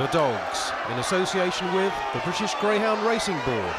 The Dogs, in association with the British Greyhound Racing Board.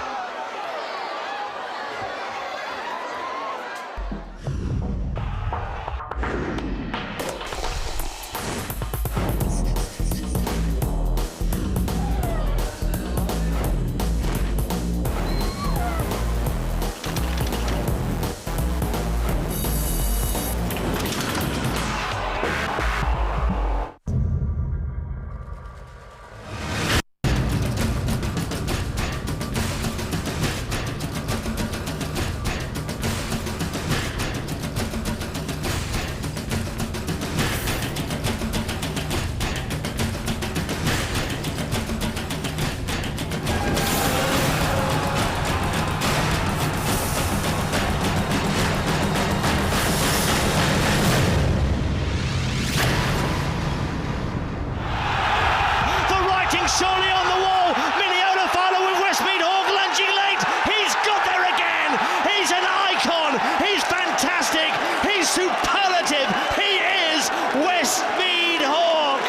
Surely on the wall, Mineola Fowler with Westmead Hawk lunging late. He's got there again. He's an icon. He's fantastic. He's superlative. He is Westmead Hawk.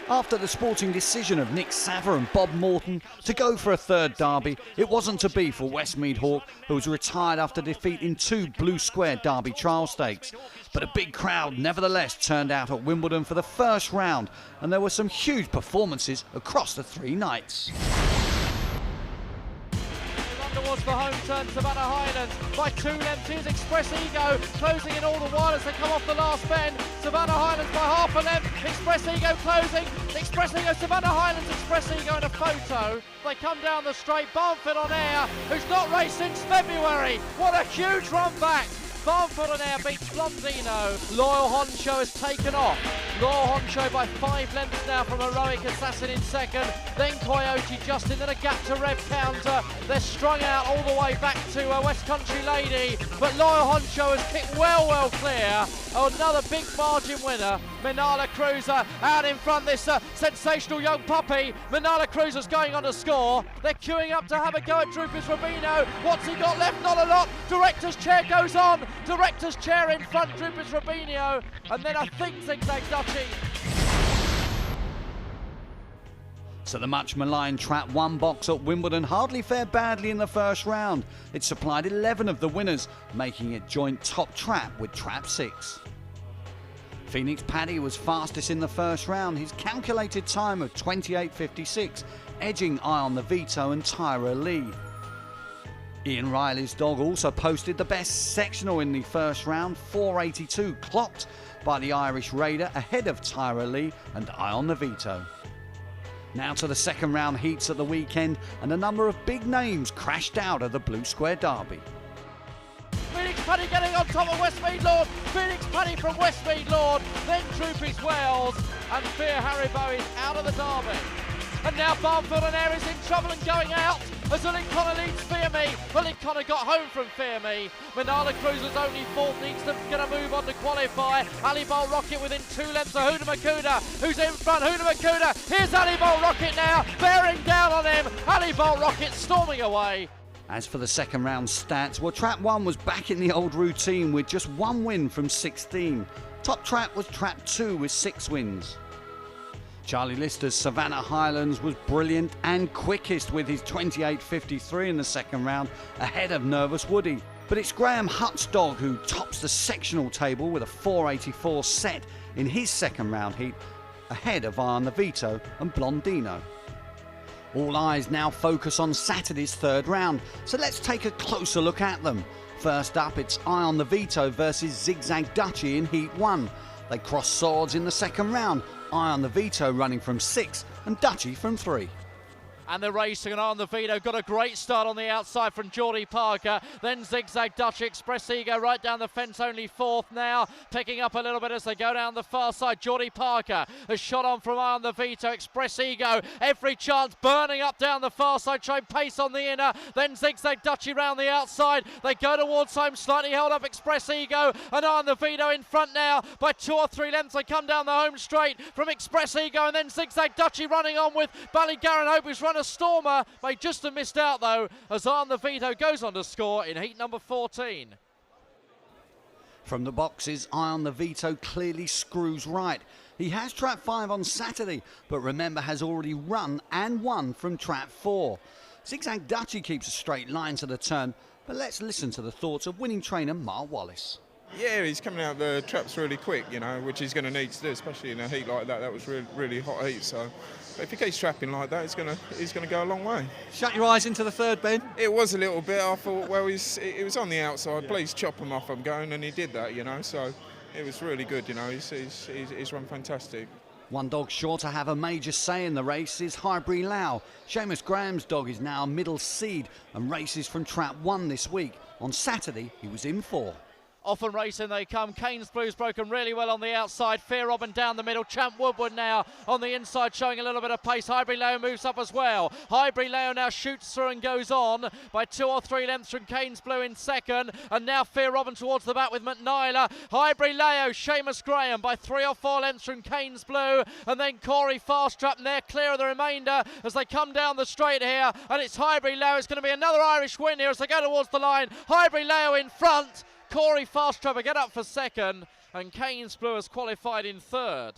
After the sporting decision of Nick Savver and Bob Morton to go for a third derby, it wasn't to be for Westmead Hawk, who was retired after defeat in 2 Blue Square Derby trial stakes. But a big crowd nevertheless turned out at Wimbledon for the first round, and there were some huge performances across the 3 nights. Was for home turn Savannah Highlands by 2 lengths. Here's Express Ego closing in all the while as they come off the last bend. Savannah Highlands by half a length. Express Ego closing. Express Ego, Savannah Highlands, Express Ego in a photo. They come down the straight. Barnford on Air, who's not raced since February. What a huge run back. Barnford on Air beats Blondino. Loyal Honcho has taken off. Loyal Honcho by 5 lengths now from Heroic Assassin in second. Then Coyote Justin, then a gap to Rev Counter. They're strung out all the way back to West Country Lady. But Loyal Honcho has kicked well clear. Another big margin winner. Minala Cruiser out in front, this sensational young puppy. Minala Cruiser's going on to score. They're queuing up to have a go at Drupis Rubino. What's he got left? Not a lot. Director's chair goes on. Director's chair in front, Drupis Rubino. And then I think Zigzag Duchy. So the much maligned Trap 1 box at Wimbledon hardly fared badly in the first round. It supplied 11 of the winners, making it joint top trap with Trap 6. Phoenix Paddy was fastest in the first round, his calculated time of 28.56, edging Eye on the Veto and Tyra Lee. Ian Riley's dog also posted the best sectional in the first round, 4.82, clocked by the Irish Raider ahead of Tyra Lee and Eye on the Veto. Now to the second round heats at the weekend, and a number of big names crashed out of the Blue Square Derby. Phoenix Paddy getting on top of Westmead Lord. Phoenix Paddy from Westmead Lord. Then Drupis Wells. And Fear Haribo is out of the derby. And now Barnfield and Air is in trouble and going out as Ulin Connor leads Fear Me. Ulin Connor got home from Fear Me. Manala Cruiser's only 4th, needs to get a move on to qualify. Ali Bowl Rocket within 2 lengths of Huda Makuda, who's in front. Huda Makuda, here's Ali Bowl Rocket now, bearing down on him. Ali Bowl Rocket storming away. As for the second round stats, well, Trap 1 was back in the old routine with just 1 win from 16. Top trap was Trap 2 with 6 wins. Charlie Lister's Savannah Highlands was brilliant and quickest with his 28.53 in the second round, ahead of Nervous Woody. But it's Graham Hutt's dog who tops the sectional table with a 4.84 set in his second round heat, ahead of Eye on the Veto and Blondino. All eyes now focus on Saturday's third round, so let's take a closer look at them. First up, it's Eye on the Veto versus Zigzag Duchy in Heat 1. They cross swords in the second round, Eye on the Veto running from 6 and Duchy from 3. And they're racing, and Eye on the Veto got a great start on the outside from Geordie Parker. Then Zigzag Dutch, Express Ego right down the fence, only 4th now. Picking up a little bit as they go down the far side. Geordie Parker has shot on from Eye on the Veto. Express Ego, every chance, burning up down the far side, trying pace on the inner. Then Zigzag Dutchy round the outside. They go towards home, slightly held up Express Ego, and Eye on the Veto in front now by 2 or 3 lengths. They come down the home straight from Express Ego, and then Zigzag Dutchy running on with Ballygarran Hope, who's run a stormer. May just have missed out though, as Eye on the Veto goes on to score in heat number 14. From the boxes, Eye on the Veto clearly screws right. He has trap 5 on Saturday, but remember has already run and won from trap 4. Zigzag Dutchy keeps a straight line to the turn, but let's listen to the thoughts of winning trainer Mark Wallace. Yeah, he's coming out the traps really quick, which he's going to need to do, especially in a heat like that. That was really hot heat, so if he keeps trapping like that, he's going to go a long way. Shut your eyes into the third, Ben. It was a little bit. I thought, well, it was on the outside. Please chop him off. I'm going, and he did that, so it was really good. He's run fantastic. One dog sure to have a major say in the race is Highbury Lau. Seamus Graham's dog is now middle seed and races from trap 1 this week. On Saturday, he was in 4. Off and racing they come. Keynes Blue's broken really well on the outside. Fear Robin down the middle. Champ Woodward now on the inside showing a little bit of pace. Highbury Leo moves up as well. Highbury Leo now shoots through and goes on by 2 or 3 lengths from Keynes Blue in second. And now Fear Robin towards the back with McNiler. Highbury Leo, Seamus Graham by 3 or 4 lengths from Keynes Blue. And then Corey Fast Trap and they're clear of the remainder as they come down the straight here. And it's Highbury Leo. It's going to be another Irish win here as they go towards the line. Highbury Leo in front. Corey Fast Trap get up for second, and Keynes Blue has qualified in third.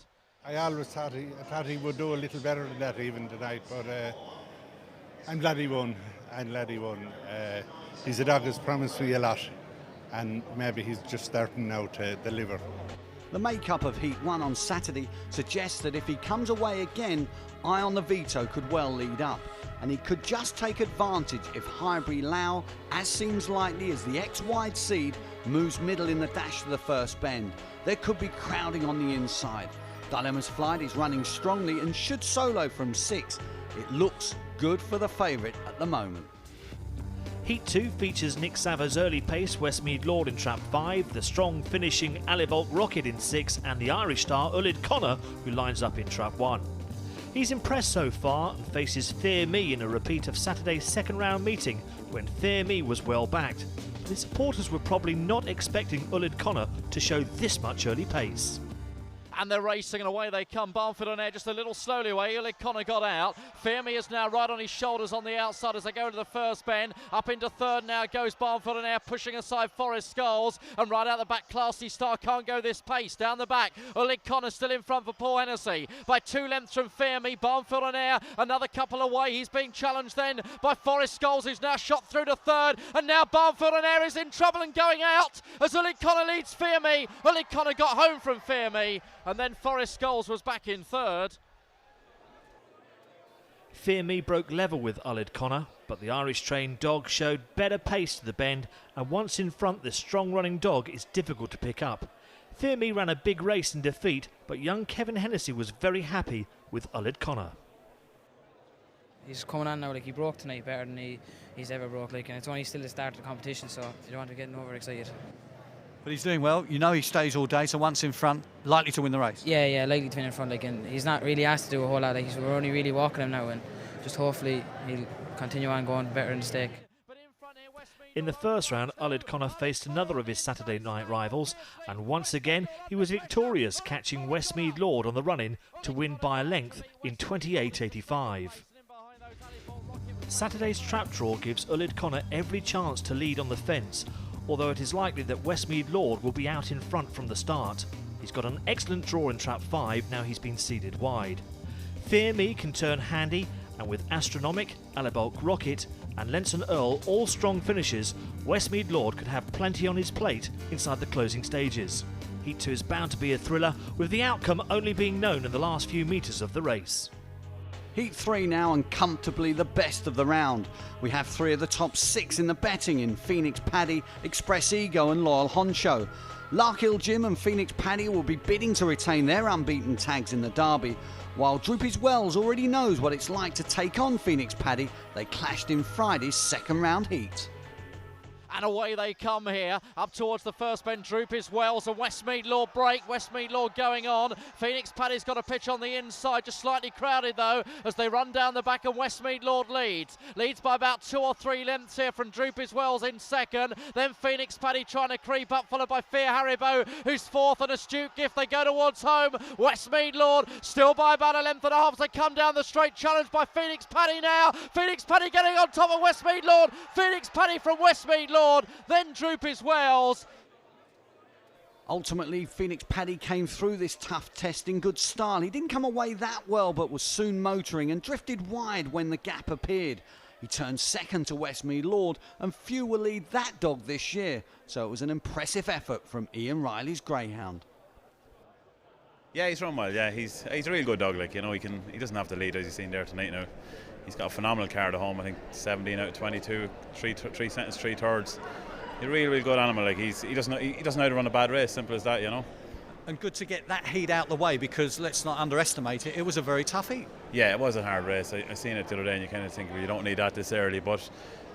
I always thought he would do a little better than that even tonight, but I'm glad he won. He's a dog who's promised me a lot, and maybe he's just starting now to deliver. The makeup of Heat 1 on Saturday suggests that if he comes away again, Eye on the Veto could well lead up. And he could just take advantage if Highbury Lau, as seems likely as the ex-wide seed, moves middle in the dash to the first bend. There could be crowding on the inside. Dilemma's Flight is running strongly and should solo from 6. It looks good for the favourite at the moment. Heat 2 features Nick Savo's early pace Westmead Lord in trap 5, the strong finishing Alivolk Rocket in 6 and the Irish star Ullid Connor who lines up in trap 1. He's impressed so far and faces Fear Me in a repeat of Saturday's second round meeting when Fear Me was well backed. But his supporters were probably not expecting Ullid Connor to show this much early pace. And they're racing and away they come. Barnfield on air just a little slowly away. Ullid Connor got out. Fear Me is now right on his shoulders on the outside as they go to the first bend. Up into third now goes Barnfield on air, pushing aside Forest Skulls. And right out the back, Classy Star can't go this pace. Down the back, Ullid Connor still in front for Paul Hennessy. By 2 lengths from Fear Me. Barnfield on air, another couple away. He's being challenged then by Forest Skulls, who's now shot through to third. And now Barnfield on air is in trouble and going out as Ullid Connor leads Fear Me. Ullid Connor got home from Fear Me. And then Forest Skulls was back in third. Fear Me broke level with Ullid Connor, but the Irish-trained dog showed better pace to the bend, and once in front, this strong-running dog is difficult to pick up. Fear Me ran a big race in defeat, but young Kevin Hennessy was very happy with Ullid Connor. He's coming on now, he broke tonight better than he's ever broke, and it's only still the start of the competition, so you don't want to get overexcited. But he's doing well. You know he stays all day, so once in front, likely to win the race. Yeah, likely to win in front. and he's not really asked to do a whole lot. We're only really walking him now, and just hopefully he'll continue on going better in the stake. In the first round, Ullid Connor faced another of his Saturday night rivals, and once again he was victorious, catching Westmead Lord on the run-in to win by a length in 28.85. Saturday's trap draw gives Ullid Connor every chance to lead on the fence, although it is likely that Westmead Lord will be out in front from the start. He's got an excellent draw in trap 5, now he's been seeded wide. Fear Me can turn handy, and with Astronomic, Alivolk Rocket and Lenson Earl all strong finishers, Westmead Lord could have plenty on his plate inside the closing stages. Heat 2 is bound to be a thriller, with the outcome only being known in the last few metres of the race. Heat 3 now, and comfortably the best of the round. We have 3 of the top 6 in the betting in Phoenix Paddy, Express Ego and Loyal Honcho. Larkhill Jim and Phoenix Paddy will be bidding to retain their unbeaten tags in the Derby, while Droopy's Wells already knows what it's like to take on Phoenix Paddy. They clashed in Friday's second round heat. And away they come here, up towards the first bend. Droopy's Wells and Westmead Lord break. Westmead Lord going on. Phoenix Paddy's got a pitch on the inside, just slightly crowded though, as they run down the back, and Westmead Lord leads. Leads by about 2 or 3 lengths here from Droopy's Wells in second. Then Phoenix Paddy trying to creep up, followed by Fear Haribo, who's fourth, and Astute Gift. They go towards home. Westmead Lord still by about a length and a half as they come down the straight, challenged by Phoenix Paddy now. Phoenix Paddy getting on top of Westmead Lord. Phoenix Paddy from Westmead Lord. Then Droopy's Wells. Ultimately, Phoenix Paddy came through this tough test in good style. He didn't come away that well, but was soon motoring and drifted wide when the gap appeared. He turned second to Westmead Lord, and few will lead that dog this year. So it was an impressive effort from Ian Riley's greyhound. Yeah, he's run well. Yeah, he's a real good dog. Like, you know, he doesn't have to lead, as you've seen there tonight. Now, he's got a phenomenal card at home. I think 17 out of 22, three seconds, 3/3. He's a really good animal. Like, he doesn't know how to run a bad race. Simple as that, you know. And good to get that heat out the way, because let's not underestimate it. It was a very tough heat. Yeah, it was a hard race. I seen it the other day, and you kind of think, well, you don't need that this early. But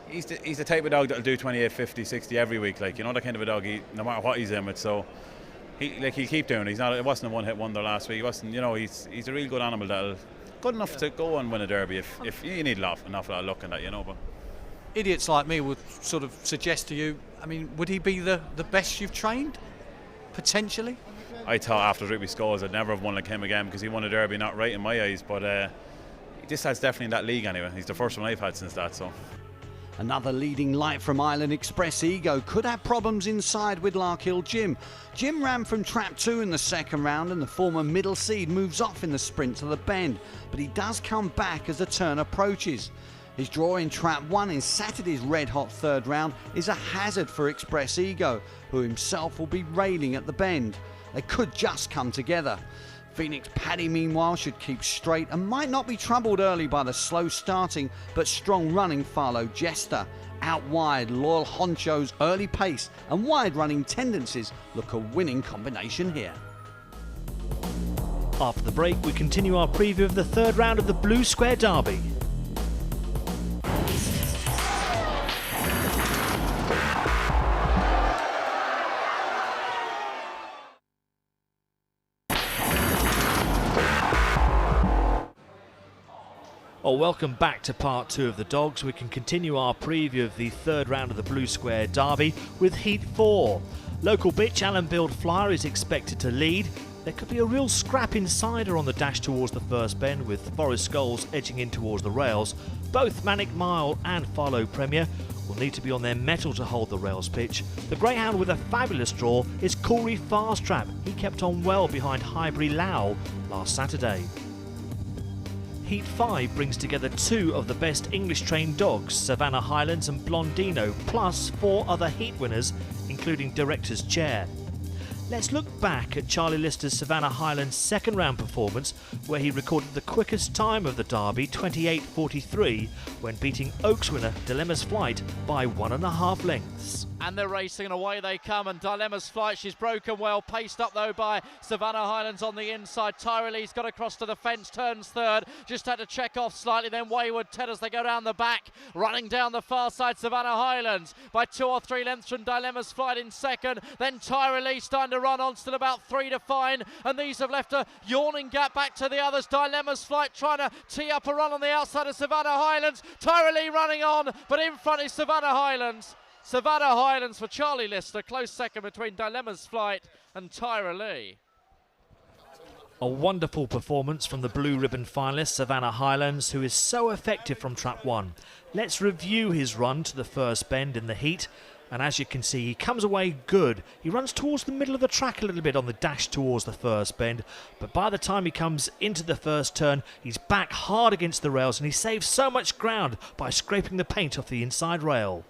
he's the type of dog that'll do 28, 50, 60 every week. Like, you know, that kind of a dog. No matter what he's in with, so. He'll keep doing it. It wasn't a one-hit wonder last week. He wasn't, you know, he's a real good animal that'll good enough to go and win a derby if you need an awful lot of luck in that, you know. But idiots like me would sort of suggest to you, I mean, would he be the best you've trained? Potentially? I thought after Rigby Scholes I'd never have one like him again, because he won a derby not right in my eyes, but this has definitely in that league anyway. He's the first one I've had since that, so. Another leading light from Island Express Ego could have problems inside with Larkhill Jim. Jim ran from trap 2 in the second round, and the former middle seed moves off in the sprint to the bend, but he does come back as the turn approaches. His draw in trap 1 in Saturday's red-hot third round is a hazard for Express Ego, who himself will be railing at the bend. They could just come together. Phoenix Paddy, meanwhile, should keep straight and might not be troubled early by the slow starting but strong running Farlow Jester. Out wide, Loyal Honcho's early pace and wide running tendencies look a winning combination here. After the break, we continue our preview of the third round of the Blue Square Derby. Well, welcome back to part 2 of the Dogs. We can continue our preview of the third round of the Blue Square Derby with Heat 4. Local bitch Alan Build Flyer is expected to lead. There could be a real scrap inside her on the dash towards the first bend, with Forest Skulls edging in towards the rails. Both Manic Mile and Farlow Premier will need to be on their mettle to hold the rails pitch. The greyhound with a fabulous draw is Corey Fast Trap. He kept on well behind Highbury Lau last Saturday. Heat 5 brings together 2 of the best English-trained dogs, Savannah Highlands and Blondino, plus 4 other heat winners, including Director's Chair. Let's look back at Charlie Lister's Savannah Highlands' second round performance, where he recorded the quickest time of the Derby, 28.43, when beating Oaks winner Dilemma's Flight by 1.5 lengths. And they're racing and away they come, and Dilemma's Flight, she's broken well, paced up though by Savannah Highlands on the inside. Tyra Lee's got across to the fence, turns third, just had to check off slightly, then Wayward Ted as they go down the back, running down the far side. Savannah Highlands by 2 or 3 lengths from Dilemma's Flight in second, then Tyra Lee starting to run on, still about 3 to find, and these have left a yawning gap back to the others. Dilemma's Flight trying to tee up a run on the outside of Savannah Highlands. Tyra Lee running on, but in front is Savannah Highlands. Savannah Highlands for Charlie Lister, close second between Dilemma's Flight and Tyra Lee. A wonderful performance from the blue ribbon finalist Savannah Highlands, who is so effective from trap 1. Let's review his run to the first bend in the heat, and as you can see, he comes away good. He runs towards the middle of the track a little bit on the dash towards the first bend, but by the time he comes into the first turn, he's back hard against the rails, and he saves so much ground by scraping the paint off the inside rail.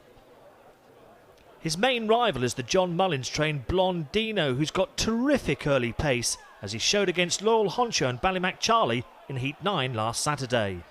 His main rival is the John Mullins trained Blondino, who's got terrific early pace, as he showed against Loyal Honcho and Ballymac Charlie in Heat 9 last Saturday.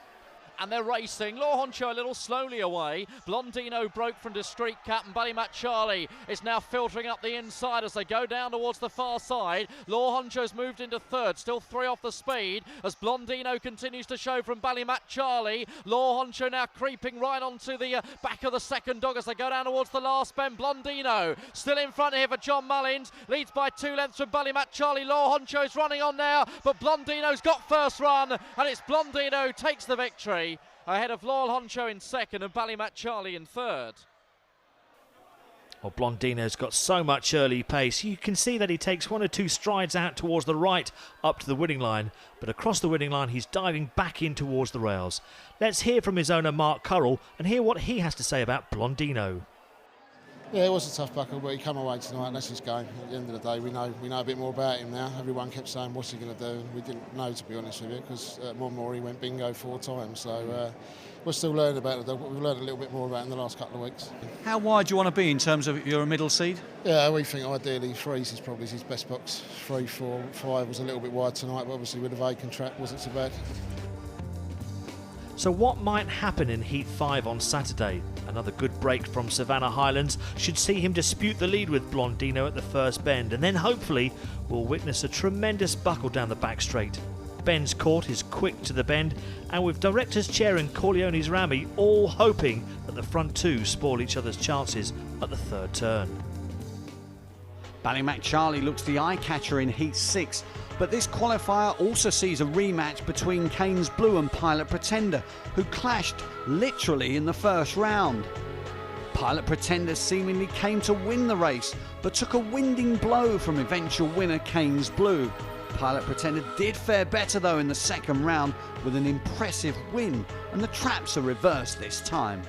And they're racing. Loyal Honcho a little slowly away. Blondino broke from Discreet Cat, and Ballymac Charlie is now filtering up the inside as they go down towards the far side. Loyal Honcho's moved into third, still 3 off the speed as Blondino continues to show from Ballymac Charlie. Loyal Honcho now creeping right onto the back of the second dog as they go down towards the last bend. Blondino still in front here for John Mullins, leads by 2 lengths from Ballymac Charlie. Loyal Honcho's running on now, but Blondino's got first run, and it's Blondino takes the victory ahead of Loyal Honcho in second and Ballymac Charlie in third. Well, Blondino's got so much early pace. You can see that he takes 1 or 2 strides out towards the right up to the winning line, but across the winning line he's diving back in towards the rails. Let's hear from his owner Mark Currell and hear what he has to say about Blondino. Yeah, it was a tough buckle, but he come away tonight and that's his game. At the end of the day, we know a bit more about him now. Everyone kept saying, what's he going to do? And we didn't know, to be honest with you, because at Monmore he went bingo 4 times. So we're still learning about the dog, but we've learned a little bit more about him in the last couple of weeks. How wide do you want to be in terms of your middle seed? Yeah, we think ideally 3s is probably his best box. 3, 4, 5 was a little bit wide tonight, but obviously with the vacant track wasn't so bad. So what might happen in Heat 5 on Saturday? Another good break from Savannah Highlands should see him dispute the lead with Blondino at the first bend, and then hopefully we'll witness a tremendous buckle down the back straight. Ben's Court is quick to the bend, and with Director's Chair and Corleone's Rami all hoping that the front two spoil each other's chances at the third turn. Ballymac Charlie looks the eye-catcher in Heat 6, but this qualifier also sees a rematch between Keynes Blue and Pilot Pretender, who clashed literally in the first round. Pilot Pretender seemingly came to win the race, but took a winding blow from eventual winner Keynes Blue. Pilot Pretender did fare better though in the second round with an impressive win, and the traps are reversed this time.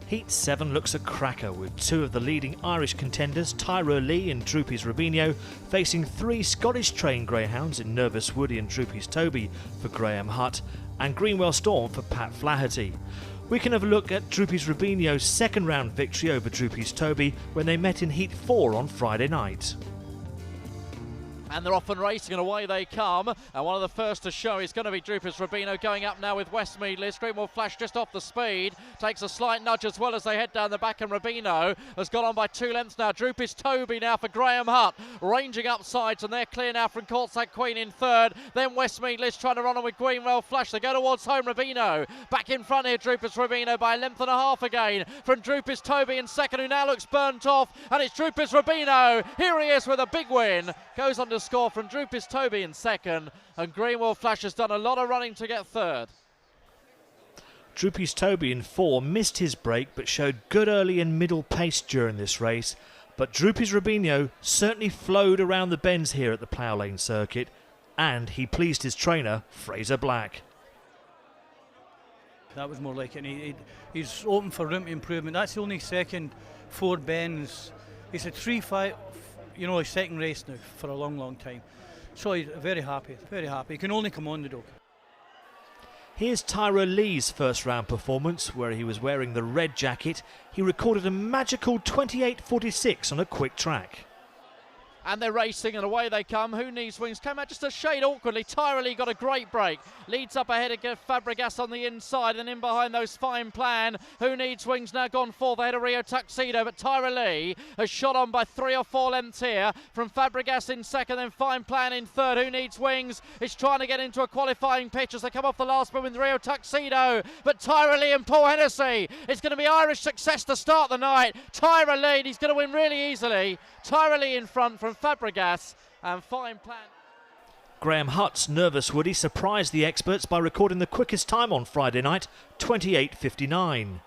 Heat 7 looks a cracker with 2 of the leading Irish contenders, Tyra Lee and Droopy's Rubinho, facing 3 Scottish trained greyhounds in Nervous Woody and Droopy's Toby for Graham Hutt and Greenwell Storm for Pat Flaherty. We can have a look at Droopy's Rubinho's second round victory over Droopy's Toby when they met in Heat 4 on Friday night. And they're off and racing, and away they come. And one of the first to show is going to be Droopy's Rubinho, going up now with Westmead Liz. Greenwell Flash just off the speed, takes a slight nudge as well as they head down the back, and Rubinho has got on by 2 lengths now. Droopy's Toby now for Graham Hutt, ranging up sides, and they're clear now from Courtside Queen in third. Then Westmead Liz trying to run on with Greenwell Flash. They go towards home. Rubinho back in front here. Droopy's Rubinho by a length and a half again from Droopy's Toby in second, who now looks burnt off, and it's Droopy's Rubinho. Here he is with a big win. Goes on to score from Droopy's Toby in second, and Greenwell Flash has done a lot of running to get third. Droopy's Toby in 4 missed his break but showed good early and middle pace during this race, but Droopy's Rubinho certainly flowed around the bends here at the Plough Lane circuit, and he pleased his trainer Fraser Black. That was more like it. He's open for room improvement. That's the only second 4 bends. He's a 3-5, his second race now for a long time. So he's very happy, very happy. He can only come on the dog. Here's Tyra Lee's first round performance, where he was wearing the red jacket. He recorded a magical 28.46 on a quick track. And they're racing, and away they come. Who Needs Wings came out just a shade awkwardly. Tyra Lee got a great break. Leads up ahead of Fabregas on the inside, and in behind those Fine Plan. Who Needs Wings now gone fourth ahead of Rio Tuxedo, but Tyra Lee has shot on by 3 or 4 lengths here from Fabregas in second, then Fine Plan in third. Who Needs Wings is trying to get into a qualifying pitch as they come off the last bit with Rio Tuxedo, but Tyra Lee and Paul Hennessy. It's going to be Irish success to start the night. Tyra Lee, he's going to win really easily. Tyra Lee in front from Fabregas and Fine Plan. Graham Hutt's Nervous Woody surprised the experts by recording the quickest time on Friday night, 28.59.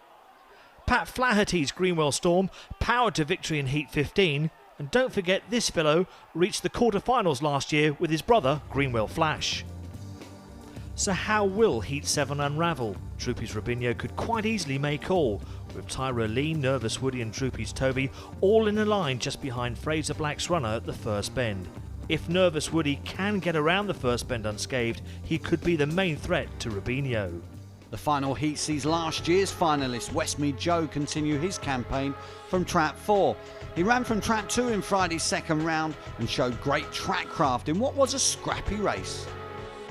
Pat Flaherty's Greenwell Storm powered to victory in Heat 15, and don't forget this fellow reached the quarter-finals last year with his brother Greenwell Flash. So how will Heat 7 unravel? Droopy's Rubinho could quite easily make all, with Tyra Lee, Nervous Woody and Droopy's Toby all in a line just behind Fraser Black's runner at the first bend. If Nervous Woody can get around the first bend unscathed, he could be the main threat to Rubinho. The final heat sees last year's finalist Westmead Joe continue his campaign from Trap 4. He ran from Trap 2 in Friday's second round and showed great track craft in what was a scrappy race.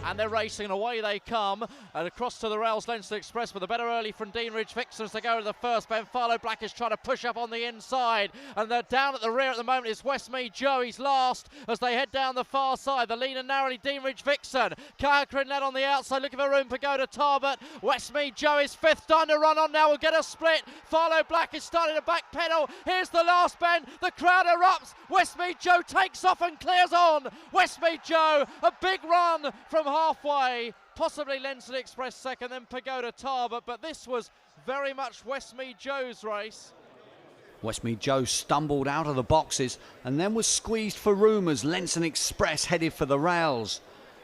And they're racing, and away they come, and across to the rails, Leinster Express with a better early from Dean Ridge Vixen as they go to the first bend. Farlow Black is trying to push up on the inside, and they're down at the rear at the moment is Westmead Joe. He's last as they head down the far side. The lean and narrowly Dean Ridge Vixen. Kaya led on the outside, looking for room for Pagoda Tarbert. Westmead Joe is fifth, time to run on now, will get a split. Farlow Black is starting to backpedal. Here's the last bend, the crowd erupts. Westmead Joe takes off and clears on. Westmead Joe, a big run from halfway, possibly Leinster Express second, then Pagoda Tarbert, but this was very much Westmead Joe's race. Westmead Joe stumbled out of the boxes and then was squeezed for room as Leinster Express headed for the rails.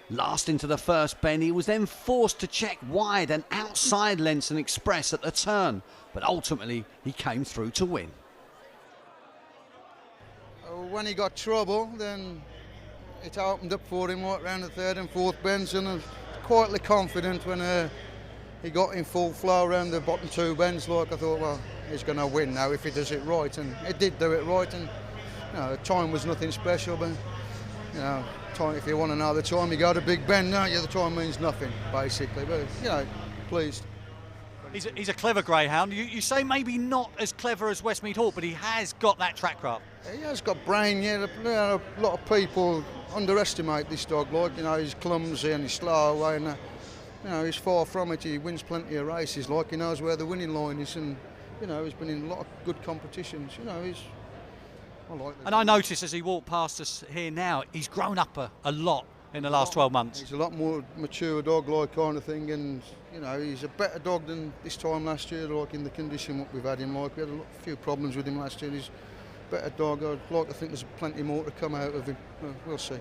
Last into the first bend, he was then forced to check wide and outside Leinster Express at the turn, but ultimately he came through to win. when he got trouble, then it opened up for him right round the third and fourth bends, and I was quietly confident when he got in full flow around the bottom two bends. Like I thought, well, he's going to win now if he does it right, and he did do it right. And the time was nothing special, but time, if you want to know the time, you go to Big Ben, don't you? The time means nothing, basically. But pleased. He's a clever greyhound. You say maybe not as clever as Westmead Hawk, but he has got that track craft. He has got brain. Yeah, a lot of people underestimate this dog. Like he's clumsy and he's slow away, and he's far from it. He wins plenty of races. Like he knows where the winning line is, and he's been in a lot of good competitions. I like that. And I noticed as he walked past us here now, he's grown up a lot in the last 12 months. He's a lot more mature dog-like kind of thing, and he's a better dog than this time last year. Like in the condition what we've had him, like we had a few problems with him last year. He's a better dog. I'd like to think there's plenty more to come out of him. We'll see.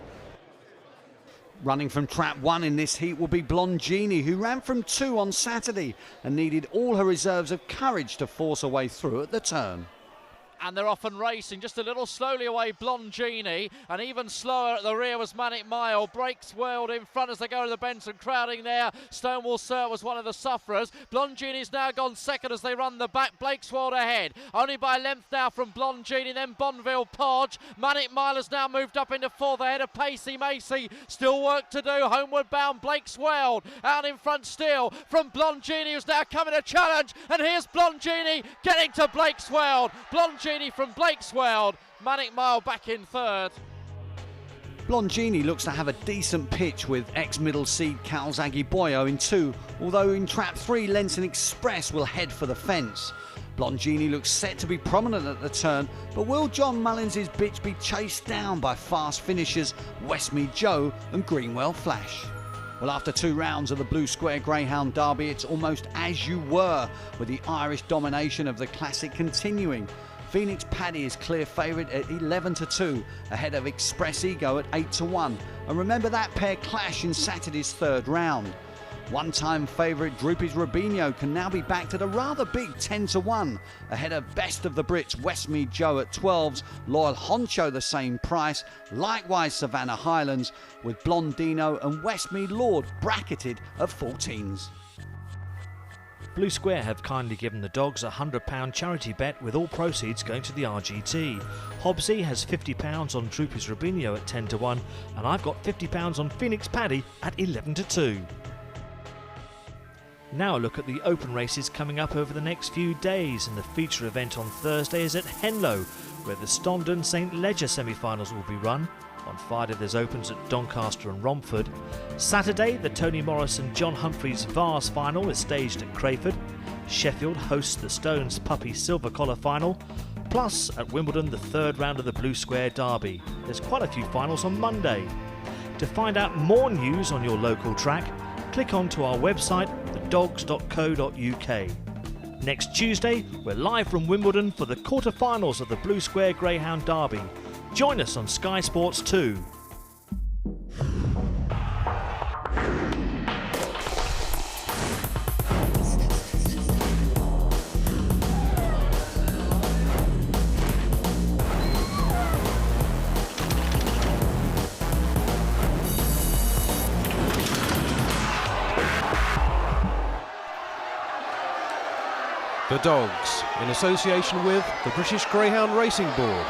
Running from trap 1 in this heat will be Blonde Genie, who ran from 2 on Saturday and needed all her reserves of courage to force her way through at the turn. And they're off and racing, just a little slowly away, Blonde Genie, and even slower at the rear was Manic Mile. Breaks World in front as they go to the Benson, crowding there. Stonewall Sir was one of the sufferers. Blonde Genie's now gone second as they run the back. Blake's World ahead, only by a length now from Blonde Genie, then Bonville Podge. Manic Mile has now moved up into 4th ahead of Pacey Macy. Still work to do, homeward bound Blake's World out in front still from Blonde Genie, who's now coming to challenge, and here's Blonde Genie getting to Blake's World. Blonde Genie from Blake's World, Manic Mile back in 3rd. Blonde Genie looks to have a decent pitch with ex-middle seed Calzaghe Boyo in 2, although in trap 3 Lenson Express will head for the fence. Blonde Genie looks set to be prominent at the turn, but will John Mullins' bitch be chased down by fast finishers Westmead Joe and Greenwell Flash? Well, after 2 rounds of the Blue Square Greyhound Derby, it's almost as you were, with the Irish domination of the Classic continuing. Phoenix Paddy is clear favourite at 11-2, ahead of Express Ego at 8-1. And remember that pair clash in Saturday's 3rd round. One-time favourite Droopy's Rubinho can now be backed at a rather big 10-1, ahead of Best of the Brits Westmead Joe at 12s, Loyal Honcho the same price, likewise Savannah Highlands, with Blondino and Westmead Lord bracketed at 14s. Blue Square have kindly given the dogs a £100 charity bet, with all proceeds going to the RGT. Hobbsy has £50 on Droopy's Rubinho at 10-1, and I've got £50 on Phoenix Paddy at 11-2. Now a look at the open races coming up over the next few days, and the feature event on Thursday is at Henlow, where the Stondon St Leger semi-finals will be run. On Friday there's opens at Doncaster and Romford. Saturday the Tony Morris and John Humphreys Vars final is staged at Crayford. Sheffield hosts the Stones Puppy Silver Collar final. Plus at Wimbledon the 3rd round of the Blue Square Derby. There's quite a few finals on Monday. To find out more news on your local track, click on to our website thedogs.co.uk. Next Tuesday we're live from Wimbledon for the quarter-finals of the Blue Square Greyhound Derby. Join us on Sky Sports 2. The Dogs, in association with the British Greyhound Racing Board.